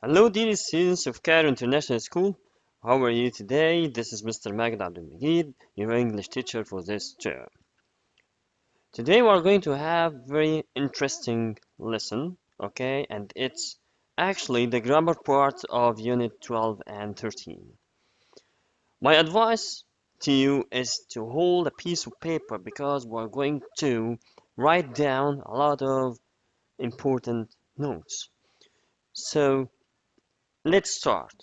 Hello, dear students of Cairo International School. How are you today? This is Mr. Magd Abdul Majid, your English teacher for this term. Today we are going to have very interesting lesson, okay? And it's actually the grammar part of Unit 12 and 13. My advice to you is to hold a piece of paper because we're going to write down a lot of important notes. So let's start.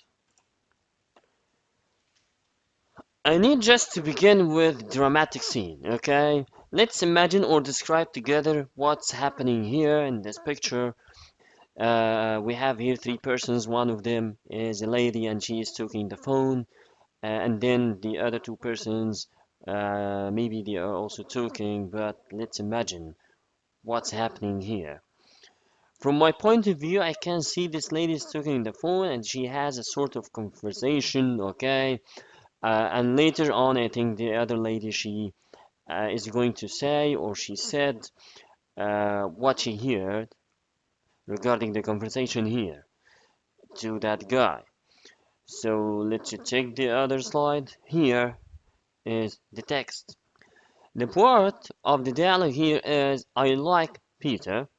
I need just to begin with dramatic scene, okay? Let's imagine or describe together what's happening here in this picture. We have here three persons. One of them is a lady and she is talking the phone, and then the other two persons, maybe they are also talking, but let's imagine what's happening here. From my point of view, I can see this lady is talking the phone and she has a sort of conversation, okay? And later on, I think the other lady she is going to say or she said what she heard regarding the conversation here to that guy. So let's check the other slide. Here is the text. The part of the dialogue here is I like Peter,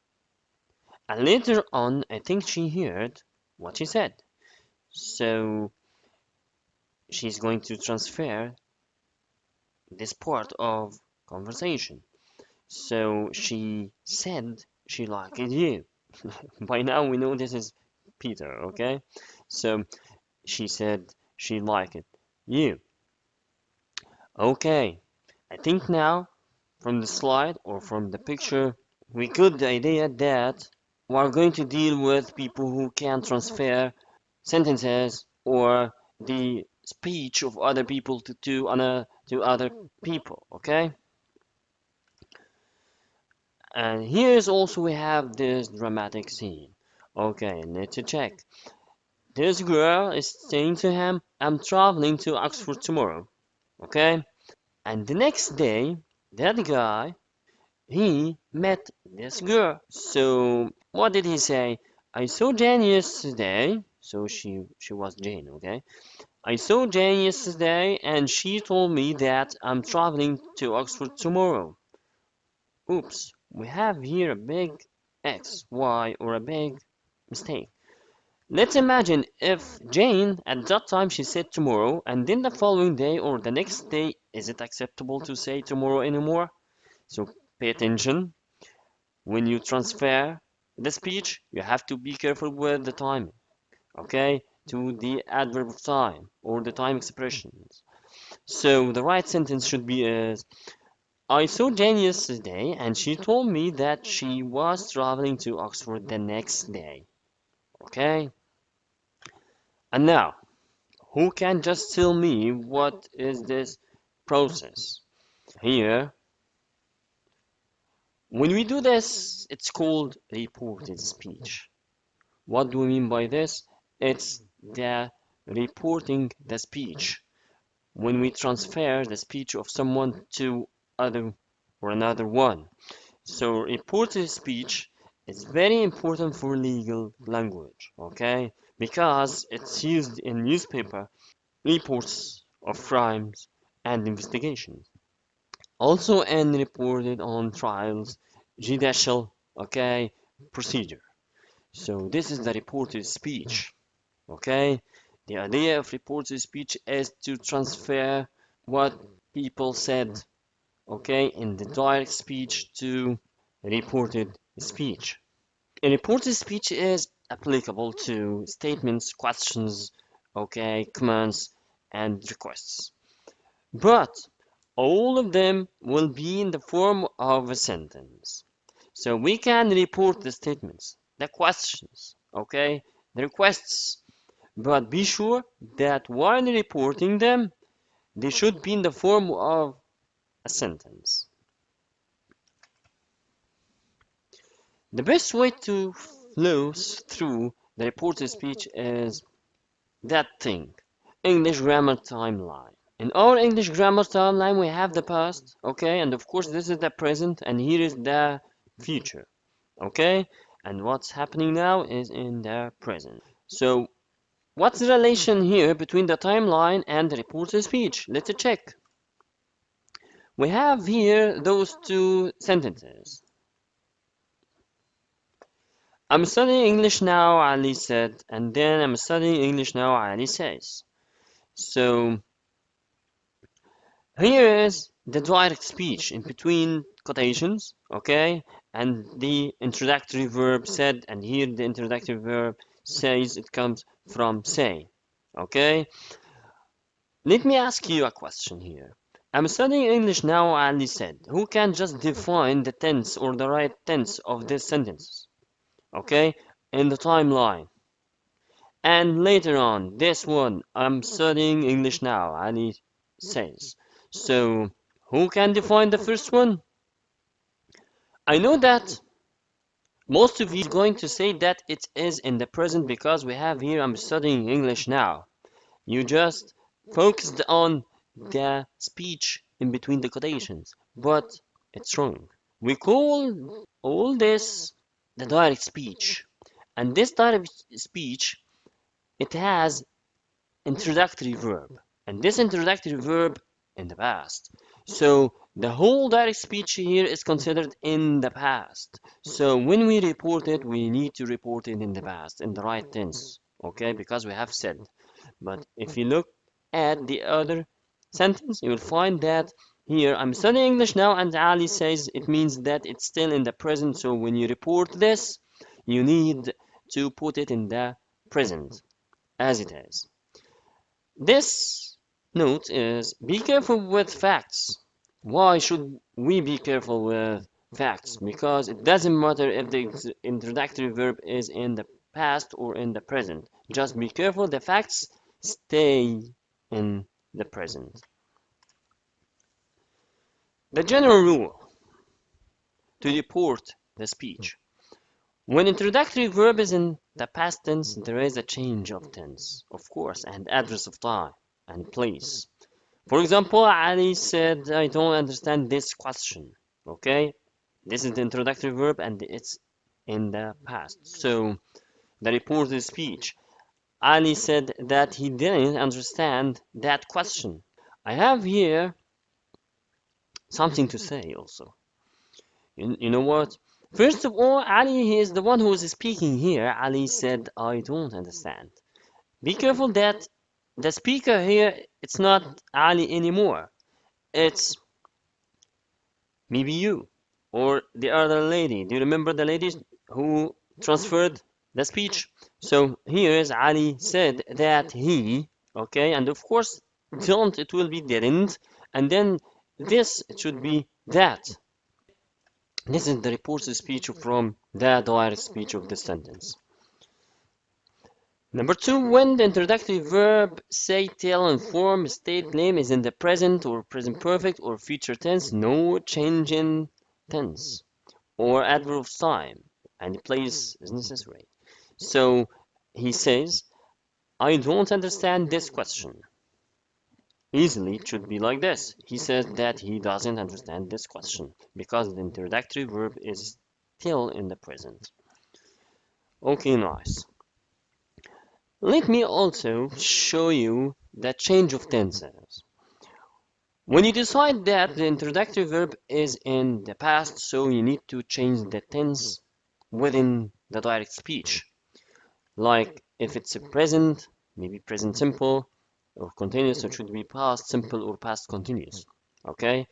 and later on, I think she heard what she said. So she's going to transfer this part of conversation. So she said she liked you. By now we know this is Peter, okay? So she said she liked you. Okay, I think now from the slide or from the picture, we got the idea that we're going to deal with people who can transfer sentences or the speech of other people to other people, okay? And here's also we have this dramatic scene. Okay, let's check. This girl is saying to him, I'm traveling to Oxford tomorrow. Okay? And the next day, that guy, he met this girl. So, what did he say? I saw Jane yesterday. So she was Jane, okay? I saw Jane yesterday and she told me that I'm traveling to Oxford tomorrow. Oops, we have here a big X, Y, or a big mistake. Let's imagine if Jane at that time she said tomorrow and then the following day or the next day, is it acceptable to say tomorrow anymore? So pay attention. When you transfer the speech, you have to be careful with the timing, okay? To the adverb of time or the time expressions. So the right sentence should be is I saw Jane yesterday and she told me that she was traveling to Oxford the next day. Okay? And now, who can just tell me what is this process? Here, when we do this, it's called reported speech. What do we mean by this? It's the reporting the speech. When we transfer the speech of someone to other or another one. So reported speech is very important for legal language, okay? Because it's used in newspaper reports of crimes and investigations. Also and reported on trials, judicial, okay, procedure. So this is the reported speech, okay? The idea of reported speech is to transfer what people said, okay, in the direct speech to reported speech. A reported speech is applicable to statements, questions, okay, commands, and requests. But all of them will be in the form of a sentence. So we can report the statements, the questions, okay, the requests, but be sure that while reporting them, they should be in the form of a sentence. The best way to flow through the reported speech is that thing, English grammar timeline. In our English grammar timeline, we have the past, okay, and of course, this is the present, and here is the future, okay. and what's happening now is in the present. So what's the relation here between the timeline and the reported speech? Let's check. We have here those two sentences. I'm studying English now, Ali said, and then I'm studying English now, Ali says. So here is the direct speech in between quotations, okay? And the introductory verb said, and here the introductory verb says it comes from say, okay? Let me ask you a question here. I'm studying English now, Ali said. Who can just define the tense or the right tense of this sentence, okay? In the timeline. And later on, this one, I'm studying English now, Ali says. So, who can define the first one? I know that most of you are going to say that it is in the present because we have here I'm studying English now. You just focused on the speech in between the quotations, but it's wrong. We call all this the direct speech, and this direct speech it has introductory verb, and this introductory verb in the past. So the whole direct speech here is considered in the past. So when we report it, we need to report it in the past, in the right tense, okay? Because we have said. But if you look at the other sentence, you will find that here I'm studying English now, and Ali says it means that it's still in the present. So when you report this, you need to put it in the present as it is. This note is be careful with facts. Why should we be careful with facts? Because it doesn't matter if the introductory verb is in the past or in the present. Just be careful, the facts stay in the present. The general rule to report the speech. When introductory verb is in the past tense, there is a change of tense, of course, and address of time and place. For example, Ali said, I don't understand this question. Okay? This is the introductory verb and it's in the past. So, the reported speech. Ali said that he didn't understand that question. I have here something to say also. You know what? First of all, Ali he is the one who is speaking here. Ali said, I don't understand. Be careful that the speaker here, it's not Ali anymore. It's maybe you or the other lady. Do you remember the lady who transferred the speech? So here is Ali said that he, okay, and of course don't it will be didn't, and then this it should be that. This is the reported speech from the direct speech of this sentence. Number two, when the introductory verb say, tell, inform, state, name is in the present or present perfect or future tense, no change in tense or adverb of time and place is necessary. So he says, I don't understand this question. Easily, it should be like this. He says that he doesn't understand this question because the introductory verb is still in the present. Okay, nice. Let me also show you the change of tenses. When you decide that the introductory verb is in the past, so you need to change the tense within the direct speech. Like if it's a present, maybe present simple or continuous, it should be past simple or past continuous. Okay?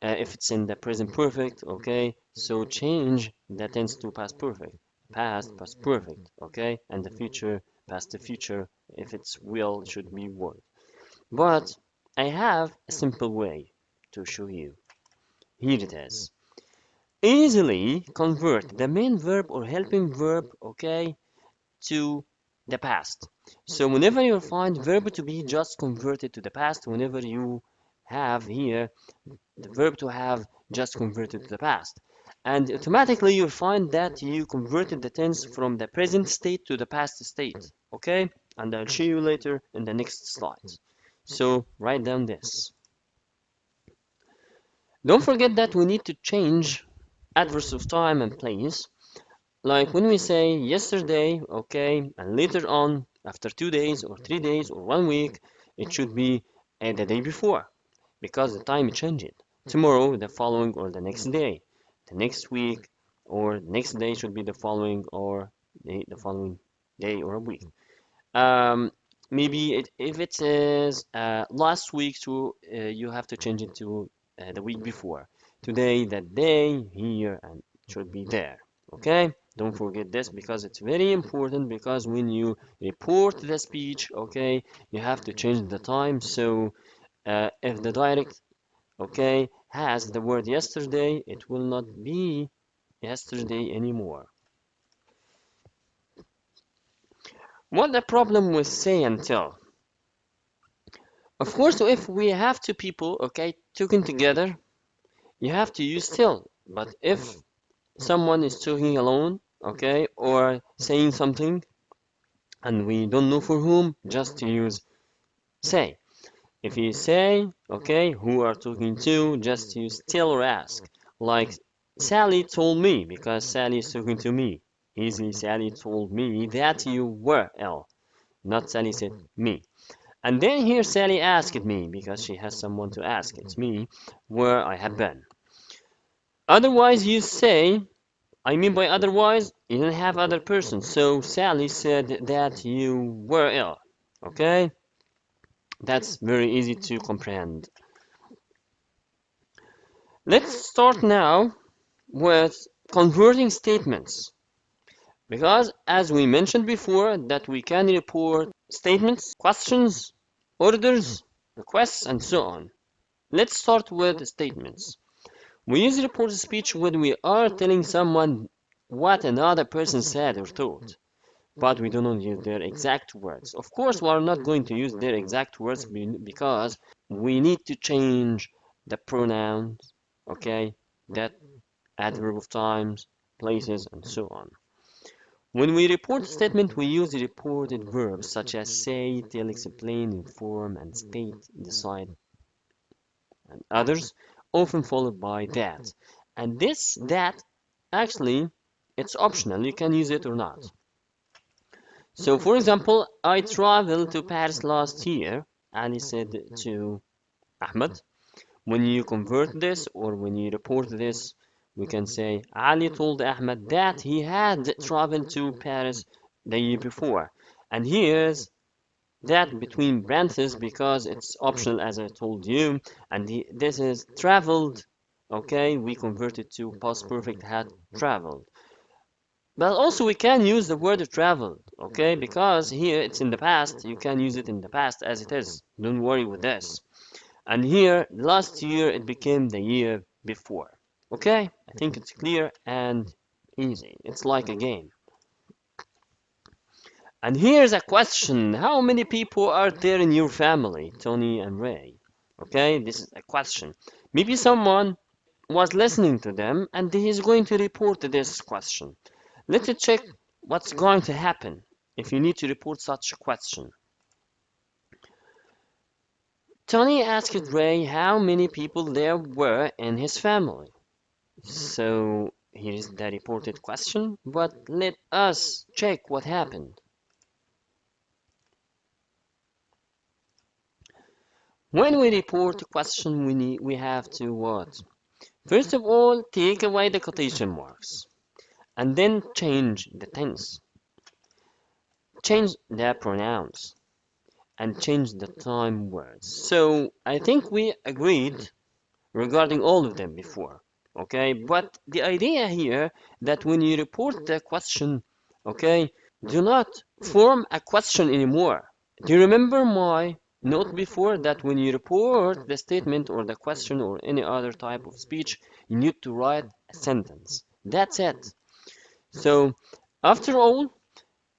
If it's in the present perfect, okay, so change the tense to past perfect, past perfect, okay, and the future, past the future. If it's will, it should be would. But I have a simple way to show you. Here it is. Easily convert the main verb or helping verb, okay, to the past. So whenever you find verb to be just converted to the past, whenever you have here the verb to have just converted to the past. And automatically you'll find that you converted the tense from the present state to the past state. Okay? And I'll show you later in the next slide. So write down this. Don't forget that we need to change adverbs of time and place. Like when we say yesterday, okay, and later on, after 2 days or 3 days or 1 week, it should be the day before because the time changed. Tomorrow, the following, or the next day. The next week or next day should be the following or the following day or a week. Um, Maybe if it is last week, so you have to change it to the week before. Today, that day, here, and should be there. Okay? Don't forget this because it's very important because when you report the speech, okay, you have to change the time. So if the direct, okay, has the word yesterday, it will not be yesterday anymore. What the problem with say and tell? Of course, if we have two people, okay, talking together, you have to use still. But if someone is talking alone, okay, or saying something, and we don't know for whom, just to use say. If you say, okay, who are talking to, just use still or ask. Like Sally told me, because Sally is talking to me. Easily, Sally told me that you were ill. Not Sally said me. And then here Sally asked me, because she has someone to ask, it's me, where I have been. Otherwise, you say, I mean by otherwise, you don't have other person. So Sally said that you were ill. Okay? That's very easy to comprehend. Let's start now with converting statements. Because as we mentioned before, that we can report statements, questions, orders, requests, and so on. Let's start with statements. We use reported speech when we are telling someone what another person said or thought, but we do not use their exact words. Of course, we are not going to use their exact words because we need to change the pronouns, okay, that adverb of times, places, and so on. When we report a statement, we use reported verbs such as say, tell, explain, inform, and state, decide, and others, often followed by that. And this that actually it's optional. You can use it or not. So for example, I traveled to Paris last year, Ali said to Ahmed. When you convert this or when you report this, we can say Ali told Ahmed that he had traveled to Paris the year before. And here's that between parentheses because it's optional as I told you, and this is traveled. Okay, we convert it to past perfect had traveled. But also we can use the word traveled, okay, because here it's in the past. You can use it in the past as it is. Don't worry with this. And here last year it became the year before. Okay, I think it's clear and easy. It's like a game. And here's a question. How many people are there in your family, Tony and Ray? Okay, this is a question. Maybe someone was listening to them and he is going to report this question. Let's check what's going to happen if you need to report such a question. Tony asked Ray how many people there were in his family. So here is the reported question, but let us check what happened. When we report a question, we have to what? First of all, take away the quotation marks, and then change the tense, change the pronouns, and change the time words. So I think we agreed regarding all of them before, okay? But the idea here that when you report the question, okay, do not form a question anymore. Do you remember my note before that when you report the statement or the question or any other type of speech, you need to write a sentence. That's it. So, after all,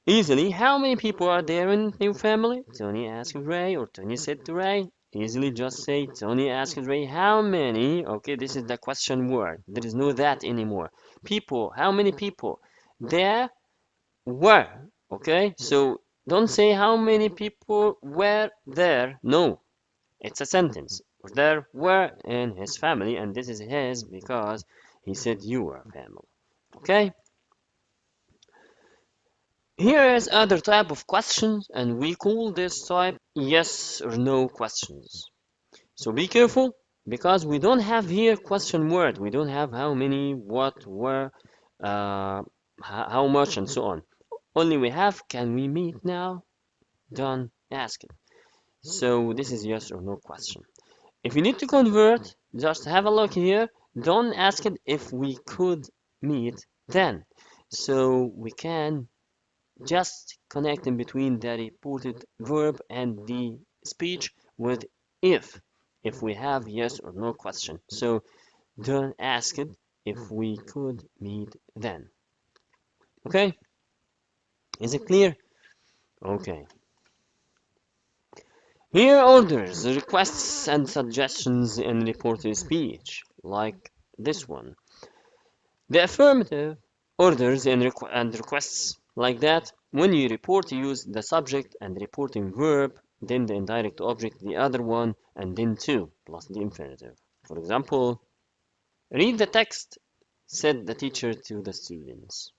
easily, how many people are there in your family? Tony asked Ray, or Tony said to Ray. Easily just say, Tony asked Ray, how many? Okay, this is the question word. There is no that anymore. People, how many people? There were. Okay, so don't say how many people were there. No, it's a sentence. There were in his family, and this is his because he said your family. Okay, Here is other type of questions, and we call this type yes or no questions. So be careful, because we don't have here question word. We don't have how many, what, where, uh, how much, and so on. Only we have can we meet now? Don't ask it. So this is yes or no question. If you need to convert, just have a look here. Don't ask it if we could meet then. So we can just connect in between the reported verb and the speech with if we have yes or no question. So don't ask it if we could meet then. Okay? Is it clear? Okay. Here are orders, requests, and suggestions in reported speech, like this one. The affirmative orders and requests like that. When you report, you use the subject and reporting verb, then the indirect object, the other one, and then to, plus the infinitive. For example, read the text, said the teacher to the students.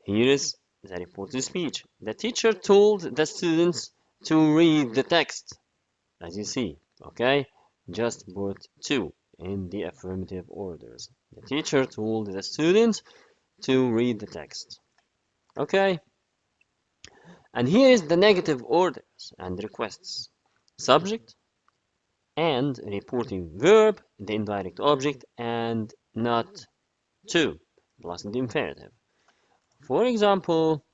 Here is the reported speech. The teacher told the students to read the text, as you see, okay? Just put to in the affirmative orders. The teacher told the students to read the text. Okay? And here is the negative orders and requests. Subject and reporting verb, the indirect object, and not to, plus the infinitive. For example,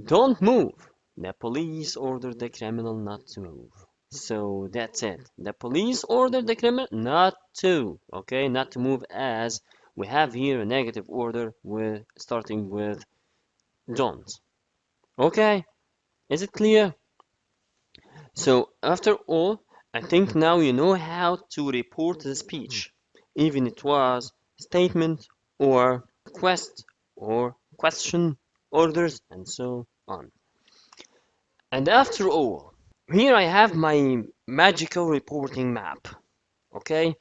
don't move. The police ordered the criminal not to move. So that's it. The police ordered the criminal not to, okay, not to move, as we have here a negative order with starting with don't. Okay, is it clear? So after all, I think now you know how to report the speech, even it was statement or request or question, orders, and so on. And after all, here I have my magical reporting map. Okay,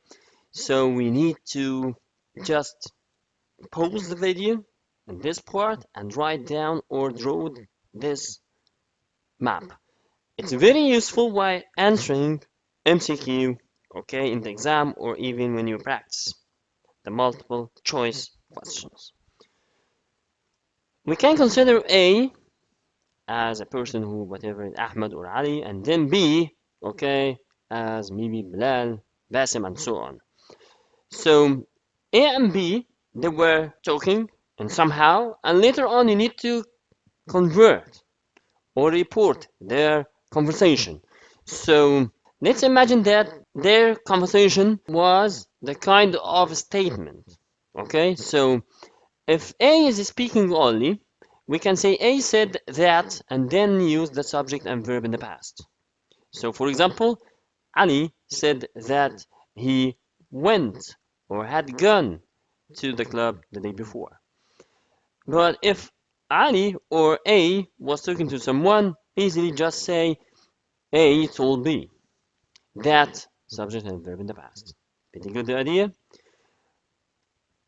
so we need to just pause the video in this part and write down or draw this map. It's very useful while answering MCQ, okay, in the exam, or even when you practice the multiple choice questions. We can consider A as a person who, whatever, is Ahmed or Ali, and then B, okay, as maybe Bilal, Basim, and so on. So A and B, they were talking, and somehow, and later on, you need to convert or report their conversation. So let's imagine that their conversation was the kind of statement. Okay, so if A is speaking only, we can say A said that and then use the subject and verb in the past. So for example, Ali said that he went or had gone to the club the day before. But if Ali or A was talking to someone, easily just say A told B. That subject and verb in the past. Pretty good idea?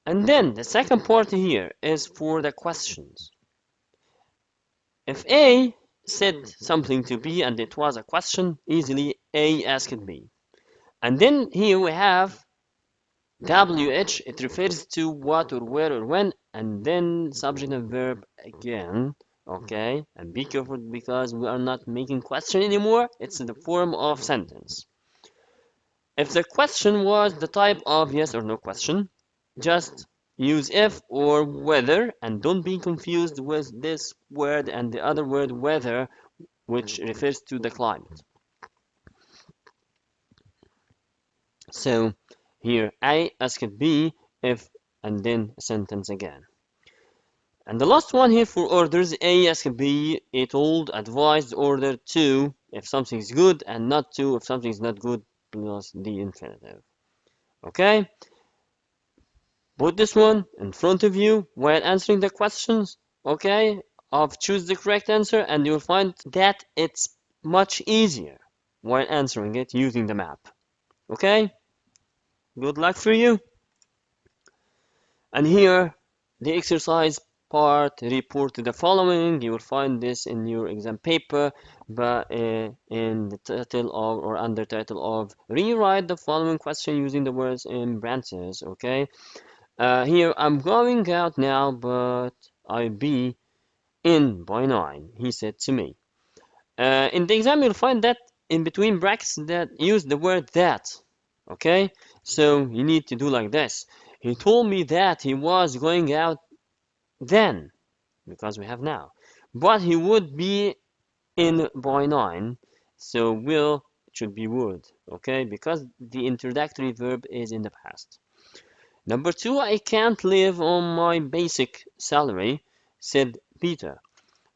And then the second part here is for the questions. If A said something to B and it was a question, easily A asked B. And then here we have WH, it refers to what or where or when, and then subject and verb again. Okay, and be careful because we are not making question anymore, it's in the form of sentence. If the question was the type of yes or no question, just use if or whether, and don't be confused with this word and the other word whether, which refers to the climate. So here A asked B if, and then a sentence again. And the last one here for orders, A asked B, it told, advised, order to if something is good, and not to if something is not good, plus the infinitive. Okay? Put this one in front of you while answering the questions, okay? Of choose the correct answer, and you'll find that it's much easier while answering it using the map. Okay? Good luck for you. And here, the exercise part report the following. You will find this in your exam paper, but in the title of or under title of rewrite the following question using the words in branches. Okay. Here I'm going out now, but I'll be in by 9, he said to me. In the exam, you'll find that in between brackets that use the word that. Okay, so you need to do like this. He told me that he was going out then, because we have now, but he would be in by 9, so will should be would. Okay, because the introductory verb is in the past. Number 2, I can't live on my basic salary, said Peter.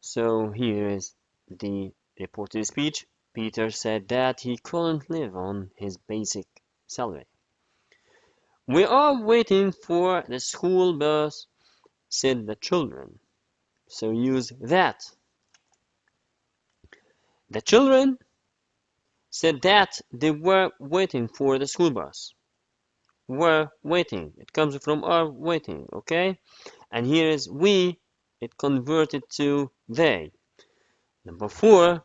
So here is the reported speech. Peter said that he couldn't live on his basic salary. We are waiting for the school bus, said the children. So use that. The children said that they were waiting for the school bus. Were waiting. It comes from are waiting, okay? And here is we, it converted to they. Number 4,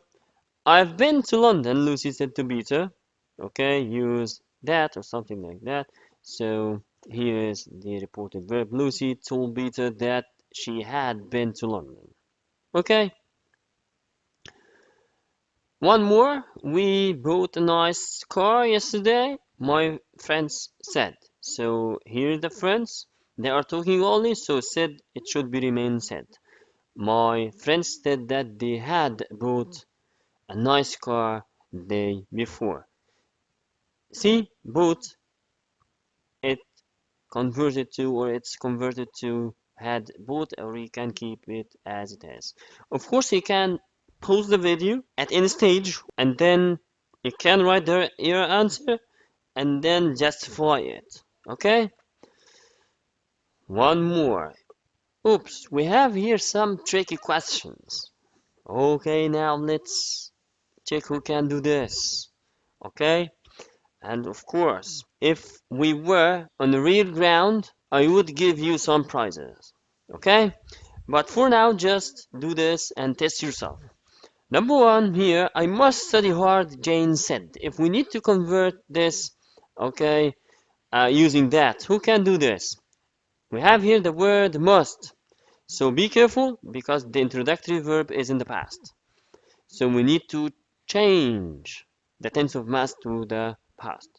I've been to London, Lucy said to Peter. Okay, use that or something like that. So here is the reported verb. Lucy told Peter that she had been to London. Okay, one more. We bought a nice car yesterday, my friends said. So here the friends. They are talking only, so said it should be remain said. My friends said that they had bought a nice car the day before. See, both it converted to or it's converted to had both, or you can keep it as it is. Of course, you can pause the video at any stage and then you can write your answer and then justify it. Okay? One more. Oops, we have here some tricky questions. Okay, now let's check who can do this. Okay? And of course, if we were on the real ground, I would give you some prizes. Okay? But for now, just do this and test yourself. Number 1 here, I must study hard, Jane said. If we need to convert this, okay, using that, who can do this? We have here the word must. So be careful because the introductory verb is in the past. So we need to change the tense of must to the past.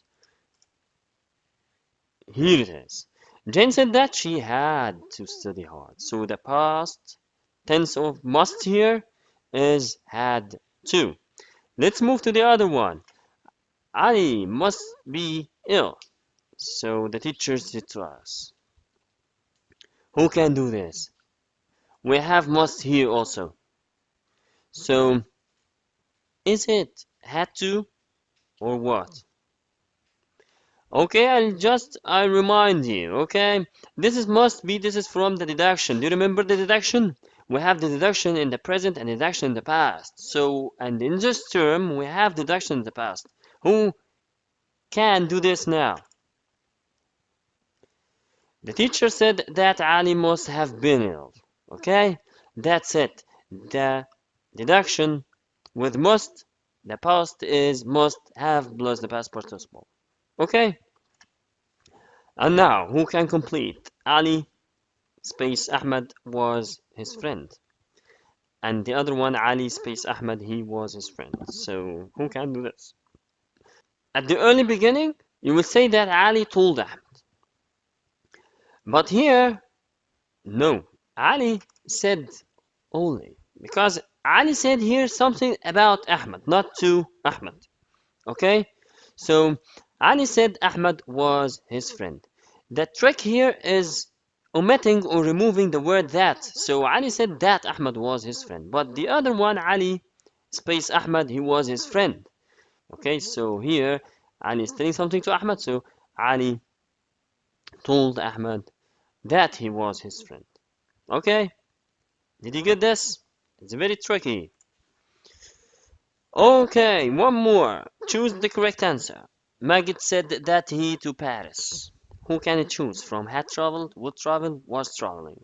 Here it is. Jane said that she had to study hard. So the past tense of must here is had to. Let's move to the other one. Ali must be ill. So the teacher said to us. Who can do this? We have must here also. So is it had to or what? Okay, I'll remind you, okay? This is must be, this is from the deduction. Do you remember the deduction? We have the deduction in the present and deduction in the past. So, and in this term, we have deduction in the past. Who can do this now? The teacher said that Ali must have been ill. Okay? That's it. The deduction with must, the past is must have plus the past participle. Okay? And now, who can complete? Ali space Ahmed was his friend. And the other one, Ali space Ahmed, he was his friend. So, who can do this? At the early beginning, you will say that Ali told Ahmed. But here, no. Ali said only. Because Ali said here something about Ahmed, not to Ahmed. Okay? So, Ali said Ahmed was his friend. The trick here is omitting or removing the word that. So Ali said that Ahmed was his friend. But the other one, Ali space Ahmed, he was his friend. Okay, so here Ali is telling something to Ahmed. So Ali told Ahmed that he was his friend. Okay, did you get this? It's very tricky. Okay, one more. Choose the correct answer. Magid said that he to Paris. Who can it choose from? Had traveled, would travel, was traveling.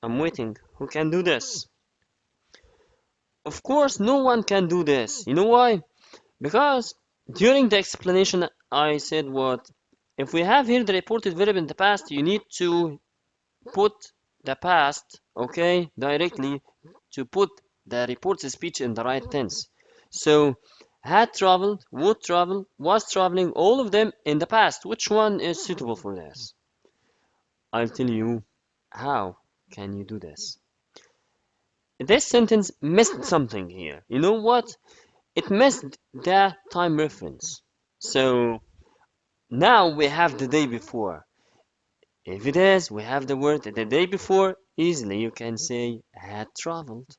I'm waiting. Who can do this? Of course, no one can do this. You know why? Because during the explanation, I said what? If we have here the reported verb in the past, you need to put the past, okay, directly to put the reported speech in the right tense. So, had traveled, would travel, was traveling, all of them in the past. Which one is suitable for this? I'll tell you how can you do this. This sentence missed something here. You know what? It missed the time reference. So now we have the day before. If it is, we have the word the day before. Easily you can say had traveled.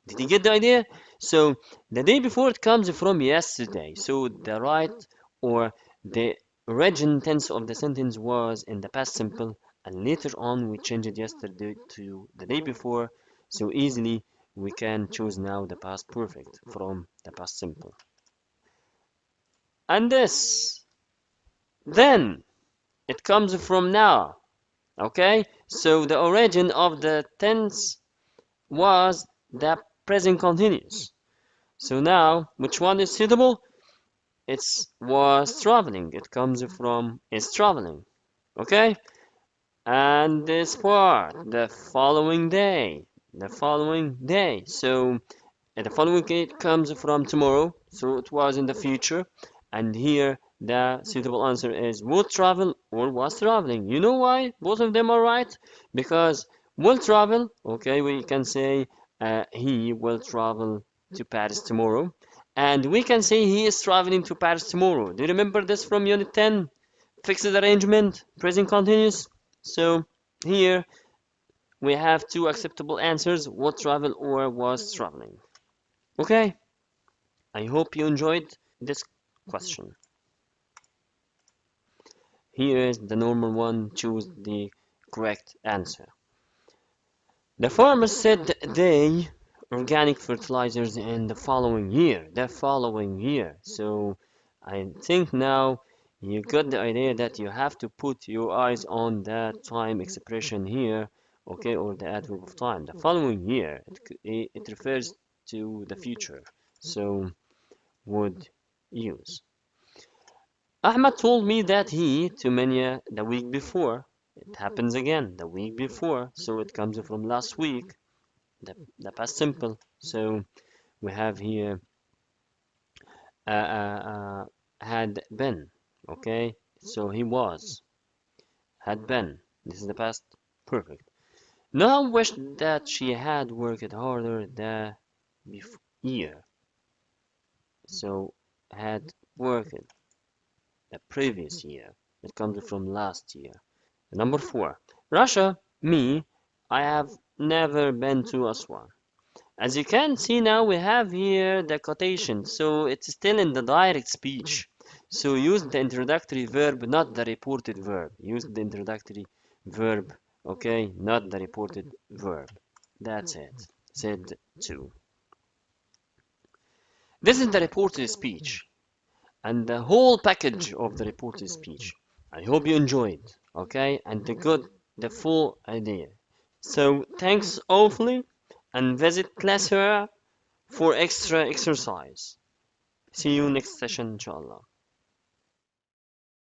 Did you get the idea? So the day before it comes from yesterday. So the right or the origin tense of the sentence was in the past simple, and later on we changed yesterday to the day before. So easily we can choose now the past perfect from the past simple. And this, then it comes from now. Okay? So the origin of the tense was the present continuous. So now, which one is suitable? It's was traveling. It comes from is traveling. Okay? And this part, the following day. The following day. So the following day comes from tomorrow. So it was in the future. And here the suitable answer is would travel or was traveling. You know why? Both of them are right. Because will travel, okay, we can say he will travel to Paris tomorrow. And we can say he is traveling to Paris tomorrow. Do you remember this from Unit 10? Fixed arrangement, present continuous. So here we have two acceptable answers, would travel or was traveling. Okay, I hope you enjoyed this question. Here is the normal one, choose the correct answer. The farmer said they organic fertilizers in the following year. The following year. So I think now you got the idea that you have to put your eyes on the time expression here, okay, or the adverb of time. The following year, it refers to the future. So would use. Ahmad told me that he to Mania the week before. It happens again the week before, so it comes from last week, the past simple. So we have here had been, okay? So he was, had been. This is the past perfect. Now wished that she had worked harder the year. So had worked the previous year. It comes from last year. Number four, Russia, me, I have never been to Aswan. As you can see now, we have here the quotation, so it's still in the direct speech. So use the introductory verb, not the reported verb. Use the introductory verb, okay, not the reported verb. That's it. Said two. This is the reported speech and the whole package of the reported speech. I hope you enjoyed, okay, and the full idea. So thanks awfully and visit Classera for extra exercise. See you next session, inshallah.